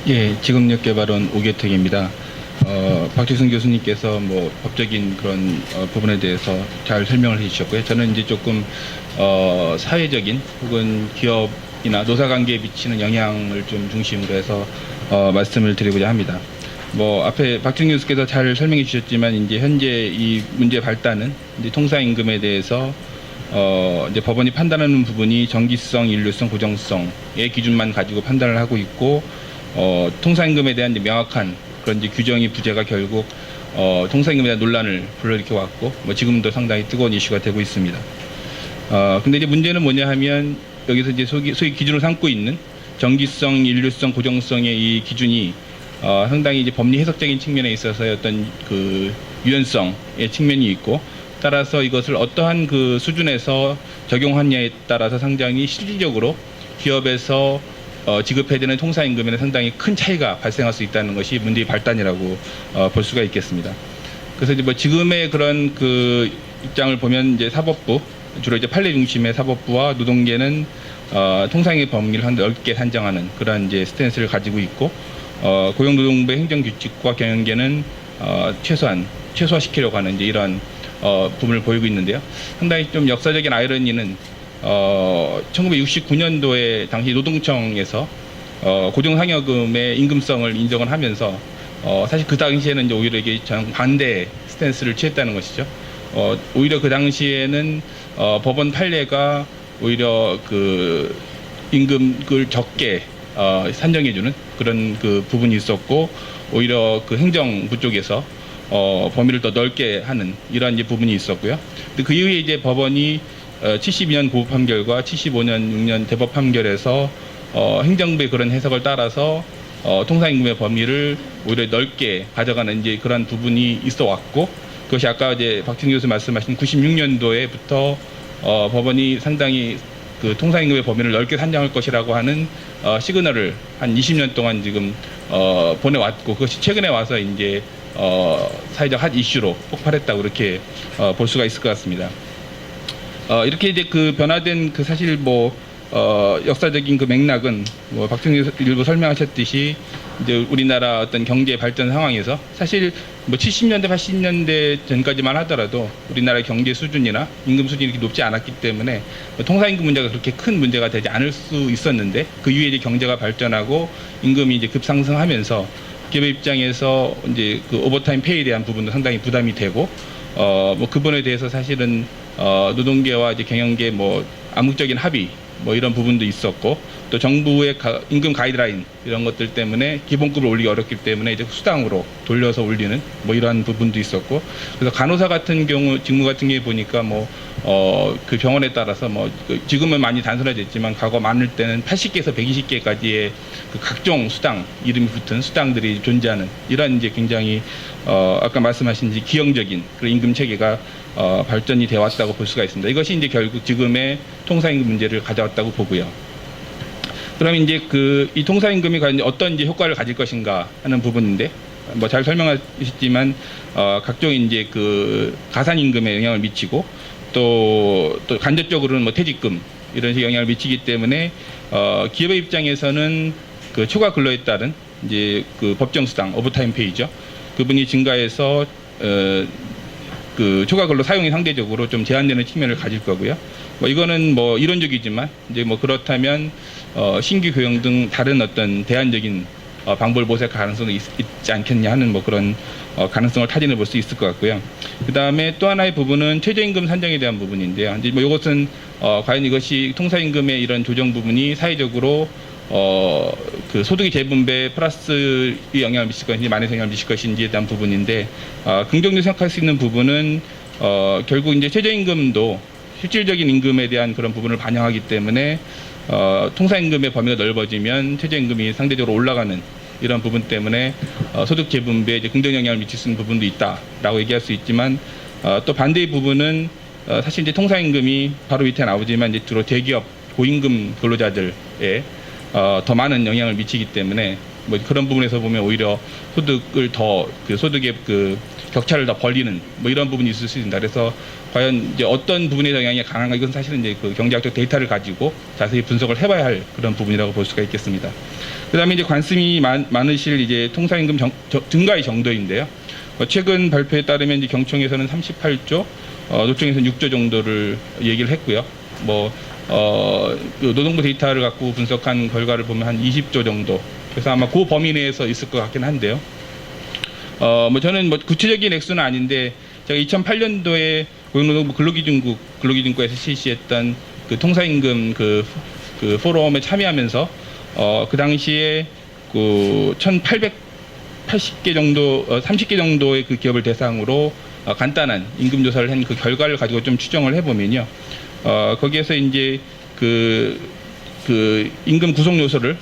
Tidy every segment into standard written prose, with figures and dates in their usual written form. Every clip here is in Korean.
예, 지금역개발원 오계택입니다. 박지승 교수님께서 뭐 법적인 그런 부분에 대해서 잘 설명을 해주셨고요. 저는 이제 조금 사회적인 혹은 기업이나 노사관계에 미치는 영향을 좀 중심으로 해서 말씀을 드리고자 합니다. 뭐 앞에 박지승 교수께서 잘 설명해 주셨지만 이제 현재 이 문제 발단은 이제 통사임금에 대해서 이제 법원이 판단하는 부분이 정기성, 일류성, 고정성의 기준만 가지고 판단을 하고 있고, 통사임금에 대한 이제 명확한 그런 이제 규정이 부재가 결국 통사임금에 대한 논란을 불러일으켜 왔고, 뭐 지금도 상당히 뜨거운 이슈가 되고 있습니다. 근데 이제 문제는 뭐냐 하면 여기서 이제 소위 기준으로 삼고 있는 정기성, 일류성, 고정성의 이 기준이 상당히 이제 법리 해석적인 측면에 있어서의 어떤 그 유연성의 측면이 있고, 따라서 이것을 어떠한 그 수준에서 적용하느냐에 따라서 상당히 실질적으로 기업에서 지급해야 되는 통사임금에는 상당히 큰 차이가 발생할 수 있다는 것이 문제의 발단이라고 볼 수가 있겠습니다. 그래서 이제 뭐 지금의 그런 그 입장을 보면 이제 사법부, 주로 이제 판례 중심의 사법부와 노동계는 통상의 법리를 한 넓게 산정하는 그런 이제 스탠스를 가지고 있고, 고용노동부의 행정규칙과 경영계는 최소화시키려고 하는 이제 이런 부분을 보이고 있는데요. 상당히 좀 역사적인 아이러니는 1969년도에 당시 노동청에서 고정상여금의 임금성을 인정을 하면서 사실 그 당시에는 이제 오히려 이게 반대 스탠스를 취했다는 것이죠. 오히려 그 당시에는 법원 판례가 오히려 그 임금을 적게 산정해주는 그런 그 부분이 있었고, 오히려 그 행정부 쪽에서 범위를 더 넓게 하는 이러한 이제 부분이 있었고요. 근데 그 이후에 이제 법원이 72년 고급 판결과 75년 6년 대법 판결에서 행정부의 그런 해석을 따라서 통상임금의 범위를 오히려 넓게 가져가는 이제 그런 부분이 있어 왔고, 그것이 아까 이제 박진 교수 말씀하신 96년도에부터 법원이 상당히 그 통상임금의 범위를 넓게 산정할 것이라고 하는 시그널을 한 20년 동안 지금 보내왔고, 그것이 최근에 와서 이제 사회적 핫 이슈로 폭발했다고 그렇게 볼 수가 있을 것 같습니다. 이렇게 이제 그 변화된 그 사실 뭐 역사적인 그 맥락은 뭐 박정희 일부 설명하셨듯이 이제 우리나라 어떤 경제 발전 상황에서 사실 뭐 70년대 80년대 전까지만 하더라도 우리나라의 경제 수준이나 임금 수준이 이렇게 높지 않았기 때문에 통사임금 문제가 그렇게 큰 문제가 되지 않을 수 있었는데, 그 이후에 이제 경제가 발전하고 임금이 이제 급상승하면서 기업의 입장에서 이제 그 오버타임 페이에 대한 부분도 상당히 부담이 되고, 뭐 그 부분에 대해서 사실은 노동계와 이제 경영계 뭐 암묵적인 합의 뭐 이런 부분도 있었고, 또 정부의 임금 가이드라인 이런 것들 때문에 기본급을 올리기 어렵기 때문에 이제 수당으로 돌려서 올리는 뭐 이러한 부분도 있었고, 그래서 간호사 같은 경우 직무 같은 경우에 보니까 뭐 그 병원에 따라서 뭐 지금은 많이 단순화됐지만 과거 많을 때는 80개에서 120개까지의 그 각종 수당 이름이 붙은 수당들이 존재하는 이런 이제 굉장히 아까 말씀하신 기형적인 그런 임금 체계가 발전이 되어 왔다고 볼 수가 있습니다. 이것이 이제 결국 지금의 통사임금 문제를 가져왔다고 보고요. 그러면 이제 이 통사임금이 과연 어떤 이제 효과를 가질 것인가 하는 부분인데, 뭐 잘 설명하셨지만 각종 이제 그 가산임금에 영향을 미치고, 또 간접적으로는 뭐 퇴직금 이런 식의 영향을 미치기 때문에 기업의 입장에서는 그 초과 근로에 따른 이제 그 법정 수당 오버타임 페이죠. 그분이 증가해서 그 초과 근로 사용이 상대적으로 좀 제한되는 측면을 가질 거고요. 뭐 이거는 뭐 이론적이지만 이제 뭐 그렇다면 신규 교용 등 다른 어떤 대안적인 방법을 모색할 가능성이 있지 않겠냐 하는 뭐 그런 가능성을 타진해 볼 수 있을 것 같고요. 그 다음에 또 하나의 부분은 최저임금 산정에 대한 부분인데요. 이제 뭐 이것은 과연 이것이 통사임금의 이런 조정 부분이 사회적으로 그 소득의 재분배 플러스의 영향을 미칠 것인지 마이너스 영향을 미칠 것인지에 대한 부분인데, 긍정적으로 생각할 수 있는 부분은 결국 이제 최저임금도 실질적인 임금에 대한 그런 부분을 반영하기 때문에 통사임금의 범위가 넓어지면 최저임금이 상대적으로 올라가는 이런 부분 때문에 소득 재분배에 이제 긍정 영향을 미칠 수 있는 부분도 있다라고 얘기할 수 있지만, 또 반대의 부분은 사실 이제 통사임금이 바로 밑에 나오지만 이제 주로 대기업 고임금 근로자들에 더 많은 영향을 미치기 때문에 뭐 그런 부분에서 보면 오히려 소득을 더 그 소득의 그 격차를 더 벌리는 뭐 이런 부분이 있을 수 있습니다. 그래서 과연 이제 어떤 부분에 영향이 강한가 이건 사실은 이제 그 경제학적 데이터를 가지고 자세히 분석을 해봐야 할 그런 부분이라고 볼 수가 있겠습니다. 그다음에 이제 관심이 많으실 이제 통상임금 증가의 정도인데요. 최근 발표에 따르면 이제 경총에서는 38조, 노총에서는 6조 정도를 얘기를 했고요. 그 노동부 데이터를 갖고 분석한 결과를 보면 한 20조 정도. 그래서 아마 그 범위 내에서 있을 것 같긴 한데요. 저는 구체적인 액수는 아닌데 제가 2008년도에 고용노동부 근로기준국에서 실시했던 그 통상임금 그 포럼에 참여하면서 그 당시에 그 1,880개 정도, 30개 정도의 그 기업을 대상으로 간단한 임금 조사를 한 그 결과를 가지고 좀 추정을 해보면요. 거기에서 이제 그 임금 구성 요소를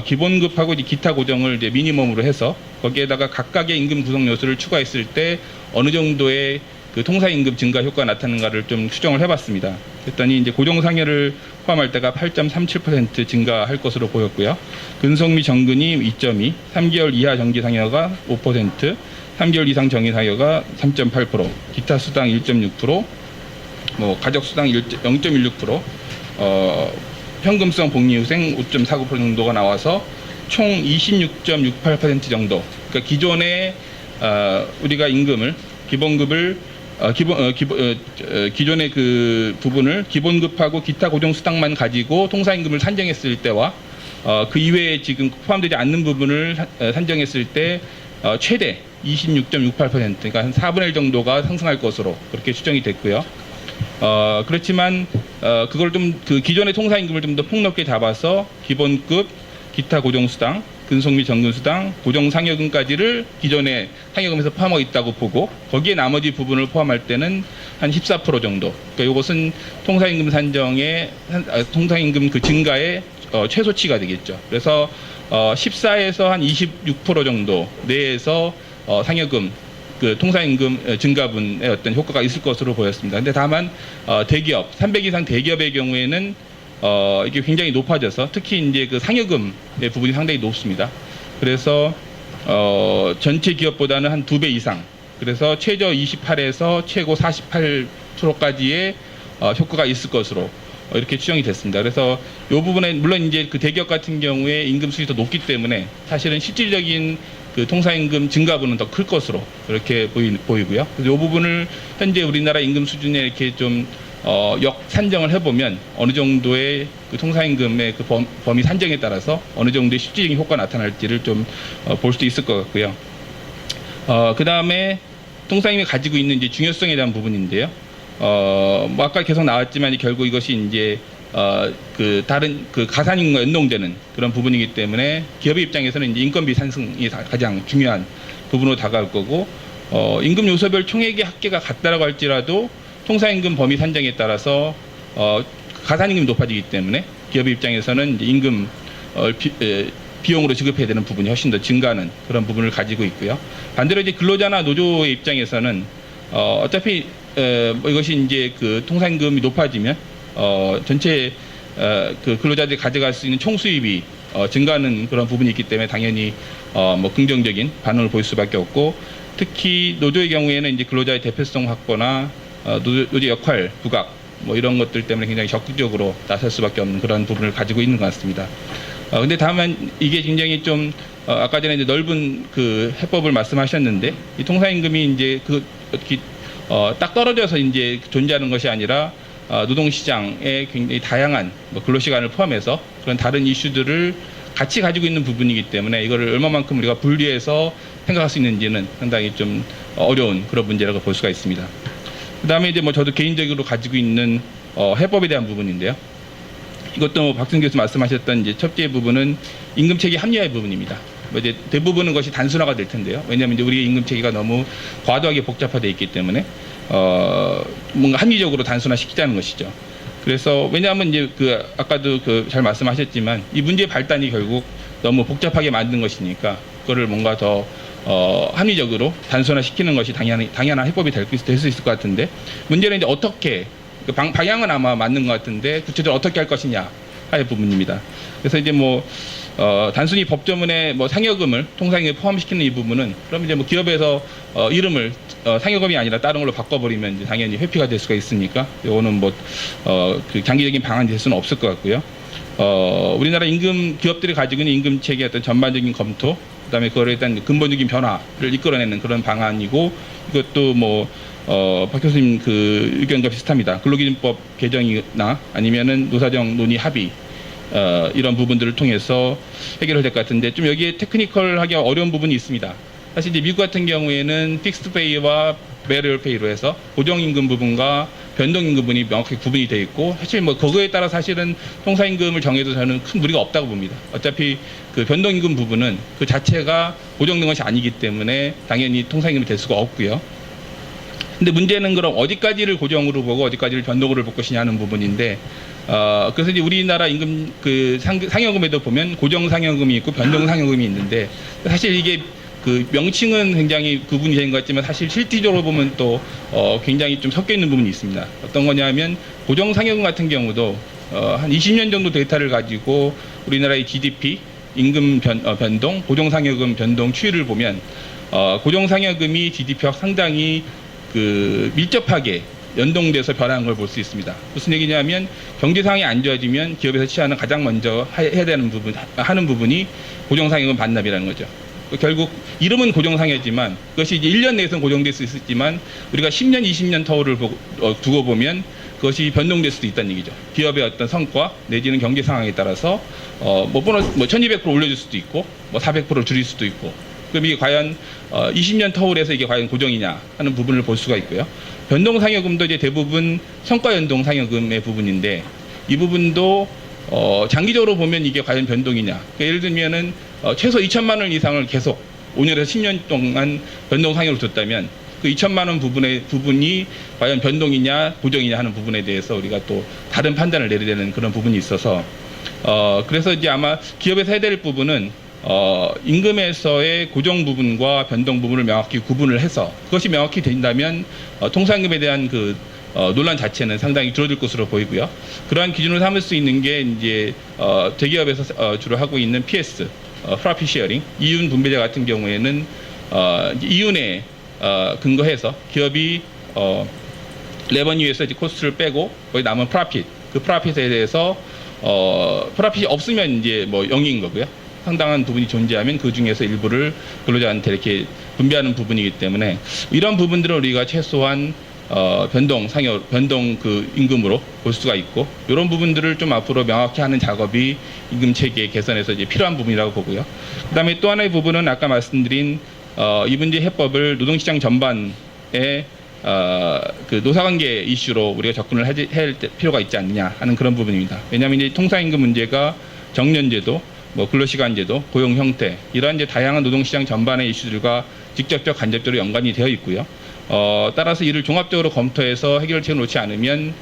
기본급하고 이제 기타 고정을 이제 미니멈으로 해서 거기에다가 각각의 임금 구성 요소를 추가했을 때 어느 정도의 그 통상임금 증가 효과가 나타나는가를 좀 추정을 해봤습니다. 그랬더니 이제 고정상여를 포함할 때가 8.37% 증가할 것으로 보였고요. 근속 및 정근이 2.2, 3개월 이하 정기상여가 5%, 3개월 이상 정기상여가 3.8%, 기타 수당 1.6%, 가족 수당 0.16%, 현금성 복리후생 5.49% 정도가 나와서 총 26.68% 정도. 그러니까 기존에 우리가 임금을 기본급을 기존의 그 부분을 기본급하고 기타 고정 수당만 가지고 통상임금을 산정했을 때와 그 이외에 지금 포함되지 않는 부분을 산정했을 때 최대 26.68% 그러니까 한 4분의 1 정도가 상승할 것으로 그렇게 추정이 됐고요. 그렇지만 그걸 좀 그 기존의 통상임금을 좀 더 폭넓게 잡아서 기본급, 기타 고정수당, 근속 및 정근수당, 고정상여금까지를 기존의 상여금에서 포함하고 있다고 보고 거기에 나머지 부분을 포함할 때는 한 14% 정도. 그러니까 이것은 통상임금 산정의 통상임금 그 증가의 최소치가 되겠죠. 그래서 14에서 한 26% 정도 내에서 상여금 그 통상임금 증가분의 어떤 효과가 있을 것으로 보였습니다. 근데 다만 대기업 300 이상 대기업의 경우에는 이게 굉장히 높아져서 특히 이제 그 상여금의 부분이 상당히 높습니다. 그래서 전체 기업보다는 한 2배 이상. 그래서 최저 28에서 최고 48%까지의 효과가 있을 것으로 이렇게 추정이 됐습니다. 그래서 이 부분에 물론 이제 그 대기업 같은 경우에 임금 수준이 더 높기 때문에 사실은 실질적인 그 통상임금 증가분은 더 클 것으로 이렇게 보이고요. 그래서 이 부분을 현재 우리나라 임금 수준에 이렇게 좀 역산정을 해보면 어느 정도의 그 통상임금의 그 범위 산정에 따라서 어느 정도의 실질적인 효과가 나타날지를 좀 볼 수도 있을 것 같고요. 그 다음에 통상임금이 가지고 있는 이제 중요성에 대한 부분인데요. 아까 계속 나왔지만 결국 이것이 이제 그 다른 그 가산임금과 연동되는 그런 부분이기 때문에 기업의 입장에서는 이제 인건비 상승이 가장 중요한 부분으로 다가올 거고 임금 요소별 총액의 합계가 같다라고 할지라도 통상임금 범위 산정에 따라서 가산임금이 높아지기 때문에 기업의 입장에서는 이제 임금 비용으로 지급해야 되는 부분이 훨씬 더 증가하는 그런 부분을 가지고 있고요. 반대로 이제 근로자나 노조의 입장에서는 어차피 이것이 이제 그 통상임금이 높아지면 전체 그 근로자들이 가져갈 수 있는 총수입이 증가하는 그런 부분이 있기 때문에 당연히 긍정적인 반응을 보일 수밖에 없고 특히 노조의 경우에는 이제 근로자의 대표성 확보나 노조 역할 부각 이런 것들 때문에 굉장히 적극적으로 나설 수밖에 없는 그런 부분을 가지고 있는 것 같습니다. 근데 다만 이게 굉장히 좀 아까 전에 이제 넓은 그 해법을 말씀하셨는데 이 통상임금이 이제 딱 떨어져서 이제 존재하는 것이 아니라 노동시장에 굉장히 다양한 근로시간을 포함해서 그런 다른 이슈들을 같이 가지고 있는 부분이기 때문에 이거를 얼마만큼 우리가 분리해서 생각할 수 있는지는 상당히 좀 어려운 그런 문제라고 볼 수가 있습니다. 그 다음에 이제 저도 개인적으로 가지고 있는 해법에 대한 부분인데요. 이것도 박승 교수 말씀하셨던 이제 첫째 부분은 임금체계 합리화의 부분입니다. 이제 대부분은 것이 단순화가 될 텐데요. 왜냐하면 이제 우리의 임금체계가 너무 과도하게 복잡화되어 있기 때문에 뭔가 합리적으로 단순화시키자는 것이죠. 그래서 왜냐하면 이제 아까도 잘 말씀하셨지만 이 문제의 발단이 결국 너무 복잡하게 만든 것이니까 그거를 뭔가 더 합리적으로 단순화시키는 것이 당연한 해법이 될 수 있을 것 같은데 문제는 이제 어떻게 방향은 아마 맞는 것 같은데 구체적으로 어떻게 할 것이냐 할 부분입니다. 그래서 이제 뭐 단순히 법조문에 뭐 상여금을 통상에 포함시키는 이 부분은 그럼 이제 뭐 기업에서 이름을 상여금이 아니라 다른 걸로 바꿔버리면 이제 당연히 회피가 될 수가 있으니까 이거는 뭐 그 장기적인 방안이 될 수는 없을 것 같고요. 우리나라 임금 기업들이 가지고 있는 임금 체계의 어떤 전반적인 검토, 그다음에 그거에 대한 근본적인 변화를 이끌어내는 그런 방안이고 이것도 뭐 박 교수님 그 의견과 비슷합니다. 근로기준법 개정이나 아니면은 노사정 논의 합의 이런 부분들을 통해서 해결을 될 것 같은데 좀 여기에 테크니컬하기 어려운 부분이 있습니다. 사실 이제 미국 같은 경우에는 픽스드 페이와 베리얼 페이로 해서 고정임금 부분과 변동임금 부분이 명확하게 구분이 되어 있고 사실 뭐 그거에 따라 사실은 통상임금을 정해도 저는 큰 무리가 없다고 봅니다. 어차피 그 변동임금 부분은 그 자체가 고정된 것이 아니기 때문에 당연히 통상임금이 될 수가 없고요. 근데 문제는 그럼 어디까지를 고정으로 보고 어디까지를 변동으로 볼 것이냐 하는 부분인데 그래서 이제 우리나라 임금 그 상여금에도 보면 고정 상여금이 있고 변동 상여금이 있는데 사실 이게 그 명칭은 굉장히 구분이 된 것 같지만 사실 실질적으로 보면 또 굉장히 좀 섞여 있는 부분이 있습니다. 어떤 거냐면 고정 상여금 같은 경우도 한 20년 정도 데이터를 가지고 우리나라의 GDP 임금 변동, 고정 상여금 변동 추이를 보면 고정 상여금이 GDP와 상당히 그 밀접하게 연동돼서 변화한 걸 볼 수 있습니다. 무슨 얘기냐면 경제 상황이 안 좋아지면 기업에서 취하는 가장 먼저 해야 되는 부분 하는 부분이 고정상여금 반납이라는 거죠. 결국 이름은 고정상여지만 그것이 이제 1년 내에서는 고정될 수 있지만 우리가 10년, 20년 터울을 두고 보면 그것이 변동될 수도 있다는 얘기죠. 기업의 어떤 성과 내지는 경제 상황에 따라서 뭐 보너스 뭐 1200% 올려줄 수도 있고 뭐 400% 줄일 수도 있고 그럼 이게 과연 20년 터울에서 이게 과연 고정이냐 하는 부분을 볼 수가 있고요. 변동 상여금도 이제 대부분 성과 연동 상여금의 부분인데 이 부분도 장기적으로 보면 이게 과연 변동이냐. 그러니까 예를 들면은 최소 2천만 원 이상을 계속 5년에서 10년 동안 변동 상여를 줬다면 그 2천만 원 부분이 과연 변동이냐 고정이냐 하는 부분에 대해서 우리가 또 다른 판단을 내려야 되는 그런 부분이 있어서 그래서 이제 아마 기업에서 해야 될 부분은 임금에서의 고정 부분과 변동 부분을 명확히 구분을 해서 그것이 명확히 된다면 통상임금에 대한 그 논란 자체는 상당히 줄어들 것으로 보이고요. 그러한 기준으로 삼을 수 있는 게 이제 대기업에서 주로 하고 있는 PS, 프로핏 쉐어링, 이윤 분배제 같은 경우에는 이윤에 근거해서 기업이 레버뉴에서 이제 코스트를 빼고 거기 남은 프로핏, 그 프로핏에 대해서 프로핏이 없으면 이제 뭐 0인 거고요. 상당한 부분이 존재하면 그 중에서 일부를 근로자한테 이렇게 분배하는 부분이기 때문에 이런 부분들을 우리가 최소한 변동 그 임금으로 볼 수가 있고 이런 부분들을 좀 앞으로 명확히 하는 작업이 임금 체계 개선에서 이제 필요한 부분이라고 보고요. 그다음에 또 하나의 부분은 아까 말씀드린 이 문제 해법을 노동시장 전반에 그 노사관계 이슈로 우리가 접근을 해야 할 필요가 있지 않느냐 하는 그런 부분입니다. 왜냐하면 이제 통상임금 문제가 정년제도 뭐 근로시간제도, 고용 형태 이러한 이제 다양한 노동시장 전반의 이슈들과 직접적 간접적으로 연관이 되어 있고요. 따라서 이를 종합적으로 검토해서 해결책을 놓지 않으면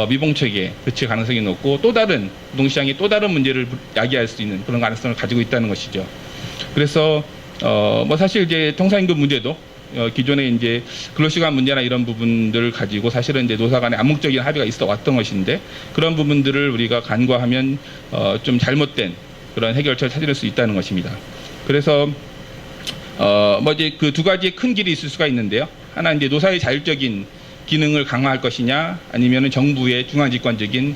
미봉책에 그칠 가능성이 높고 또 다른 노동시장이 또 다른 문제를 야기할 수 있는 그런 가능성을 가지고 있다는 것이죠. 그래서 뭐 사실 이제 통상임금 문제도 기존에 이제 근로시간 문제나 이런 부분들을 가지고 사실은 이제 노사 간의 암묵적인 합의가 있어 왔던 것인데 그런 부분들을 우리가 간과하면 좀 잘못된 그런 해결책을 찾을 수 있다는 것입니다. 그래서 뭐 이제 그 두 가지의 큰 길이 있을 수가 있는데요. 하나 이제 노사의 자율적인 기능을 강화할 것이냐, 아니면은 정부의 중앙집권적인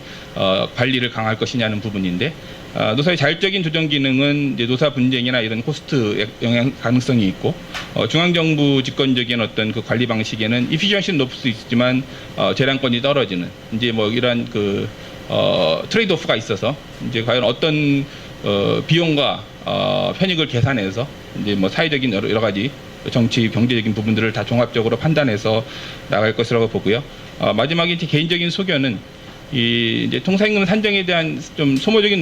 관리를 강화할 것이냐는 부분인데 노사의 자율적인 조정 기능은 이제 노사 분쟁이나 이런 코스트 영향 가능성이 있고 중앙정부 집권적인 어떤 그 관리 방식에는 이피션시는 높을 수 있지만 재량권이 떨어지는 이제 뭐 이런 그 트레이드오프가 있어서 이제 과연 어떤 비용과 편익을 계산해서 이제 뭐 사회적인 여러 가지 정치, 경제적인 부분들을 다 종합적으로 판단해서 나갈 것이라고 보고요. 마지막에 이제 개인적인 소견은 이제 통상임금 산정에 대한 좀 소모적인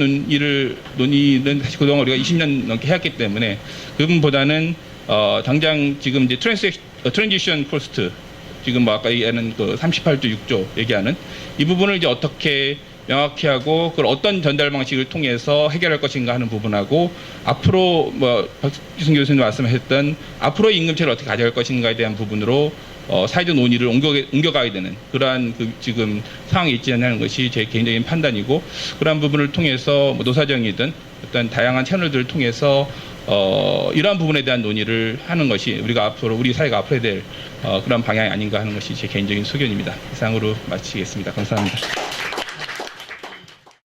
논의는 사실 그동안 우리가 20년 넘게 해왔기 때문에 그 부분보다는 당장 지금 이제 트랜지션 코스트 지금 뭐 아까 얘기하는 그 38조 6조 얘기하는 이 부분을 이제 어떻게 명확히 하고 그걸 어떤 전달 방식을 통해서 해결할 것인가 하는 부분하고 앞으로 뭐 박기순 교수님 말씀하셨던 앞으로 임금체를 어떻게 가져갈 것인가에 대한 부분으로 사회적 논의를 옮겨가야 되는 그러한 그 지금 상황에 있지 않냐는 것이 제 개인적인 판단이고, 그러한 부분을 통해서 뭐 노사정이든 어떤 다양한 채널들을 통해서 이러한 부분에 대한 논의를 하는 것이 우리 사회가 앞으로 해야 될 그런 방향이 아닌가 하는 것이 제 개인적인 소견입니다. 이상으로 마치겠습니다. 감사합니다.